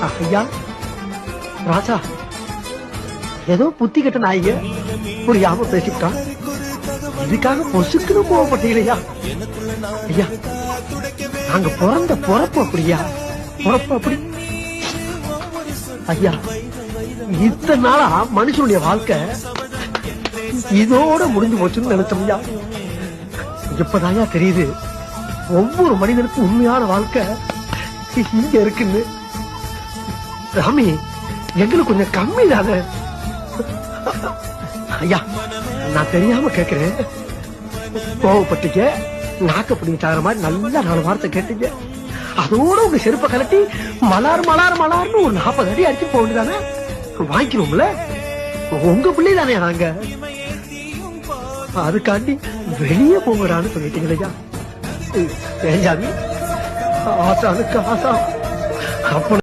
ஐயா ராஜா ஏதோ புத்தி கட்ட நாய்ங்க புரியாம பேசிவிட்டான். இதுக்காக பொசுக்குன்னு கோவப்பட்டீங்களா ஐயா? நாங்க பிறந்த பொறப்பு அப்படியா? பொறப்பு அப்படி ஐயா. இத்தனை நாளா மனுஷனுடைய வாழ்க்கை இதோட முடிஞ்சு போச்சுன்னு நினைச்சோம்யா. இப்பதாயா தெரியுது ஒவ்வொரு மனிதனுக்கும் உண்மையான வாழ்க்கை இங்க இருக்குன்னு. ராமி எங்களுக்கு கொஞ்சம் கம்மி தானே ஐயா. நான் தெரியாம கேக்குறேன். கோவப்பட்டீங்க, நாக்க பிடிங்க சாகிற மாதிரி நல்லா 4 வார்த்தை கேட்டீங்க. அதோட உங்க செருப்பை கலட்டி மலார் மலார் மலார்னு ஒரு 40 அடி அடிச்சு போக வேண்டியதானே? வாங்கிக்கணும்ல, உங்க பிள்ளை தானே நாங்க. அதுக்காண்டி வெளியே போங்கடான்னு சொல்லிட்டீங்களா? ஏஞ்சாமி ஆசானுக்கு ஆசா அப்ப